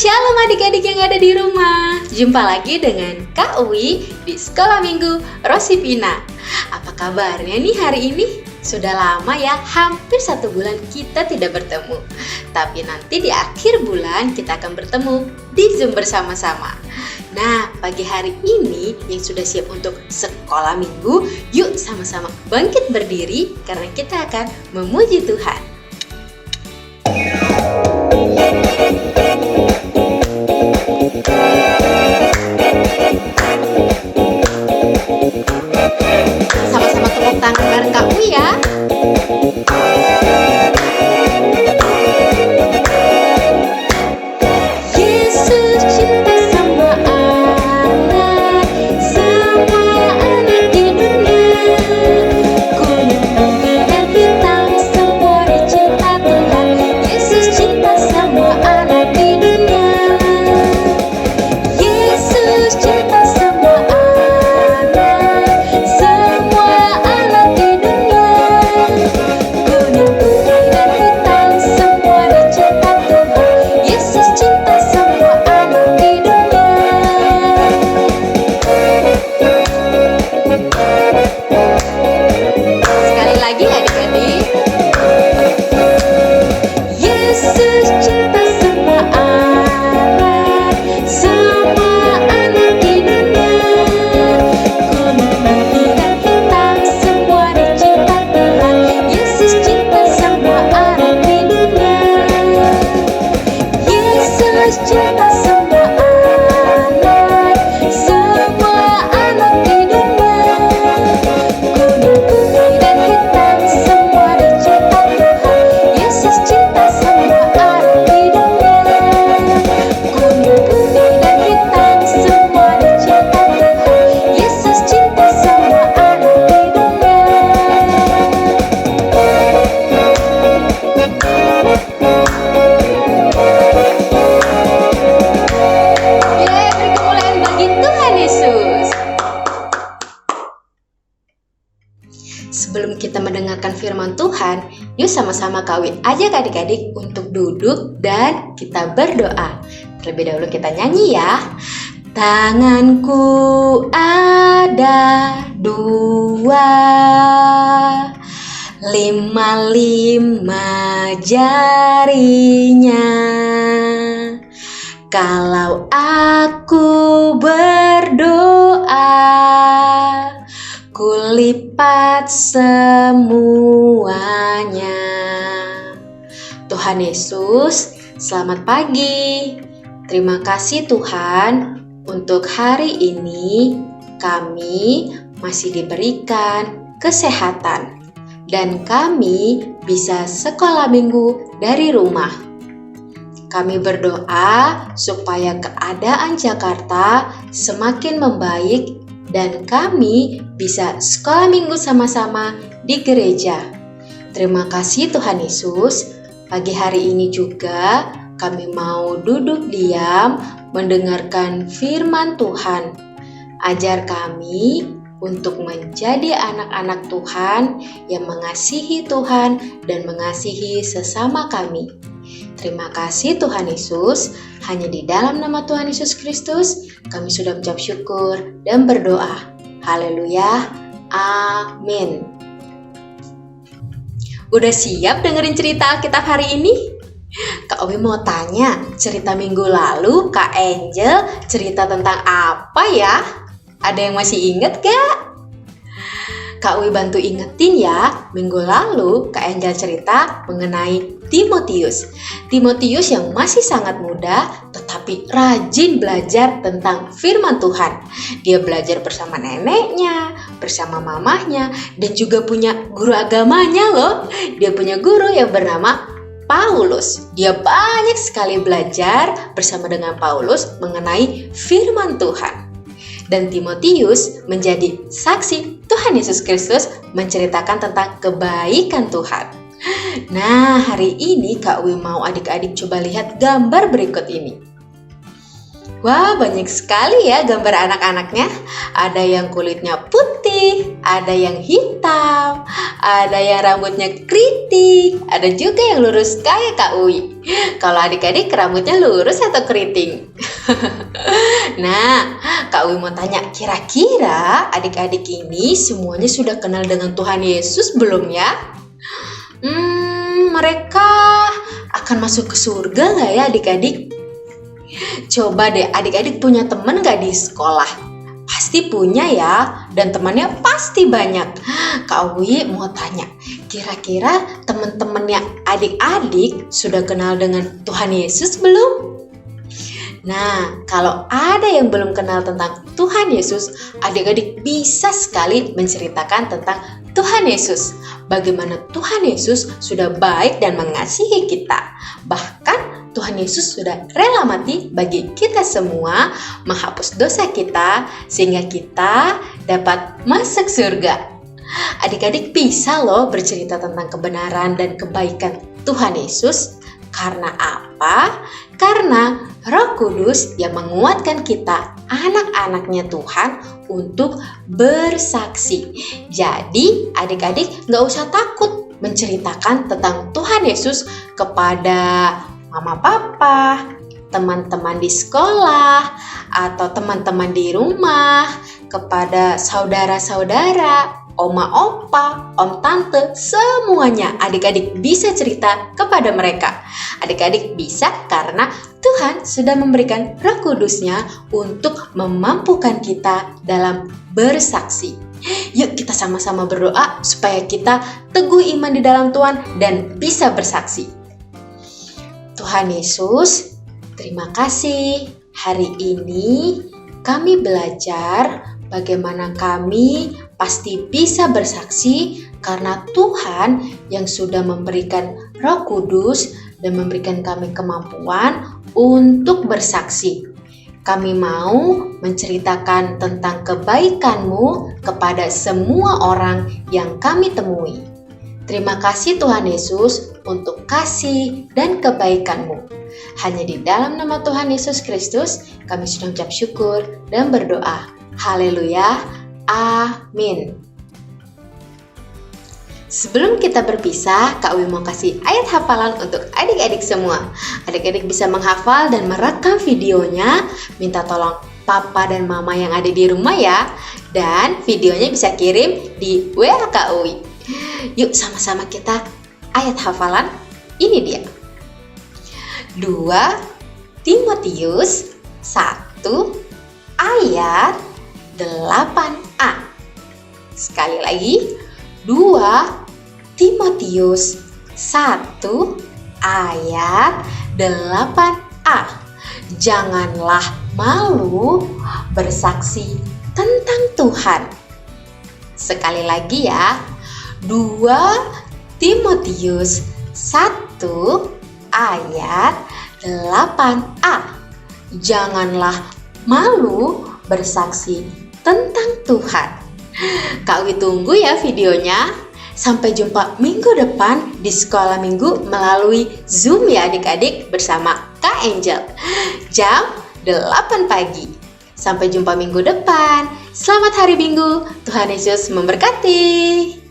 Shalom adik-adik yang ada di rumah. Jumpa lagi dengan Kak Uwi di Sekolah Minggu Rosipina. Apa kabarnya nih hari ini? Sudah lama ya, hampir 1 bulan kita tidak bertemu. Tapi nanti di akhir bulan kita akan bertemu di Zoom bersama-sama. Nah, pagi hari ini yang sudah siap untuk sekolah minggu, yuk sama-sama bangkit berdiri karena kita akan memuji Tuhan. Sama-sama tepuk tangan bareng Kak Uwi ya. Yesus cinta sama anak, semua anak di dunia. Kuning, putih, dan hitam, semua dicinta Tuhan. Yesus cinta sama anak di dunia. Yesus cinta sama anak, semua anak di dunia. Kuning, putih, dan hitam, semua dicinta Tuhan. Yesus cinta sama anak di dunia. Sekali lagi adik-adik. Yesus cinta sama anak, semua anak di dunia. Kuning, putih, dan hitam, semua dicinta Tuhan. Yesus cinta sama anak di dunia. Yesus cinta sama anak, semua anak di dunia. Kuning, putih, dan hitam, semua dicinta Tuhan. Yesus cinta sama anak di dunia. Kuning, putih, dan hitam, semua dicinta Tuhan. Yesus cinta sama anak di dunia. Beri kemuliaan bagi Tuhan Yesus. Sebelum kita mendengarkan firman Tuhan, yuk sama-sama kawin ajak adik-adik untuk duduk dan kita berdoa. Terlebih dahulu kita nyanyi ya. Tanganku ada 2, 5 jarinya. Kalau aku berdoa, kulipat semuanya. Tuhan Yesus, selamat pagi. Terima kasih Tuhan, untuk hari ini kami masih diberikan kesehatan dan kami bisa sekolah minggu dari rumah. Kami berdoa supaya keadaan Jakarta semakin membaik dan kami bisa sekolah minggu sama-sama di gereja. Terima kasih Tuhan Yesus. Pagi hari ini juga kami mau duduk diam mendengarkan firman Tuhan. Ajar kami untuk menjadi anak-anak Tuhan yang mengasihi Tuhan dan mengasihi sesama kami. Terima kasih Tuhan Yesus. Hanya di dalam nama Tuhan Yesus Kristus kami sudah mengucap syukur dan berdoa. Haleluya. Amin. Udah siap dengerin cerita Alkitab hari ini? Kak Owi mau tanya, cerita minggu lalu Kak Angel cerita tentang apa ya? Ada yang masih inget gak? Kak Uwi bantu ingetin ya, minggu lalu Kak Angel cerita mengenai Timotius. Timotius yang masih sangat muda tetapi rajin belajar tentang firman Tuhan. Dia belajar bersama neneknya, bersama mamahnya, dan juga punya guru agamanya loh. Dia punya guru yang bernama Paulus. Dia banyak sekali belajar bersama dengan Paulus mengenai firman Tuhan. Dan Timotius menjadi saksi Tuhan Yesus Kristus menceritakan tentang kebaikan Tuhan. Nah, hari ini Kak Uwi mau adik-adik coba lihat gambar berikut ini. Wah, banyak sekali ya gambar anak-anaknya. Ada yang kulitnya putih, ada yang hitam, ada yang rambutnya keriting, ada juga yang lurus kayak Kak Uwi. Kalau adik-adik rambutnya lurus atau keriting? Nah, Kak Uwi mau tanya, kira-kira adik-adik ini semuanya sudah kenal dengan Tuhan Yesus belum ya? Mereka akan masuk ke surga nggak ya adik-adik? Coba deh adik-adik punya teman nggak di sekolah? Pasti punya ya, dan temannya pasti banyak. Kak Uwi mau tanya, kira-kira teman-temannya adik-adik sudah kenal dengan Tuhan Yesus belum? Nah, kalau ada yang belum kenal tentang Tuhan Yesus, adik-adik bisa sekali menceritakan tentang Tuhan Yesus. Bagaimana Tuhan Yesus sudah baik dan mengasihi kita. Bahkan Tuhan Yesus sudah rela mati bagi kita semua, menghapus dosa kita, sehingga kita dapat masuk surga. Adik-adik bisa loh bercerita tentang kebenaran dan kebaikan Tuhan Yesus. Karena apa? Karena Roh Kudus yang menguatkan kita, anak-anaknya Tuhan, untuk bersaksi. Jadi adik-adik gak usah takut menceritakan tentang Tuhan Yesus kepada mama papa, teman-teman di sekolah, atau teman-teman di rumah, kepada saudara-saudara, oma opa, om tante, semuanya adik-adik bisa cerita kepada mereka. Adik-adik bisa karena Tuhan sudah memberikan Roh Kudus-Nya untuk memampukan kita dalam bersaksi. Yuk kita sama-sama berdoa supaya kita teguh iman di dalam Tuhan dan bisa bersaksi. Tuhan Yesus, terima kasih. Hari ini kami belajar bagaimana kami pasti bisa bersaksi karena Tuhan yang sudah memberikan Roh Kudus dan memberikan kami kemampuan untuk bersaksi. Kami mau menceritakan tentang kebaikan-Mu kepada semua orang yang kami temui. Terima kasih Tuhan Yesus untuk kasih dan kebaikan-Mu. Hanya di dalam nama Tuhan Yesus Kristus kami sudah mengucap syukur dan berdoa. Haleluya, amin. Sebelum kita berpisah, Kak Uwi mau kasih ayat hafalan untuk adik-adik semua. Adik-adik bisa menghafal dan merekam videonya. Minta tolong papa dan mama yang ada di rumah ya. Dan videonya bisa kirim di WA Kak Uwi. Yuk sama-sama kita ayat hafalan. Ini dia. 2 Timotius 1 ayat 8a. Sekali lagi, 2 Timotius 1 ayat 8a. Janganlah malu bersaksi tentang Tuhan. Sekali lagi ya, 2 Timotius 1 ayat 8a. Janganlah malu bersaksi tentang Tuhan. Kak Uwi tunggu ya videonya. Sampai jumpa minggu depan di sekolah minggu melalui Zoom ya adik-adik bersama Kak Angel. Jam 8 pagi. Sampai jumpa minggu depan. Selamat hari Minggu. Tuhan Yesus memberkati.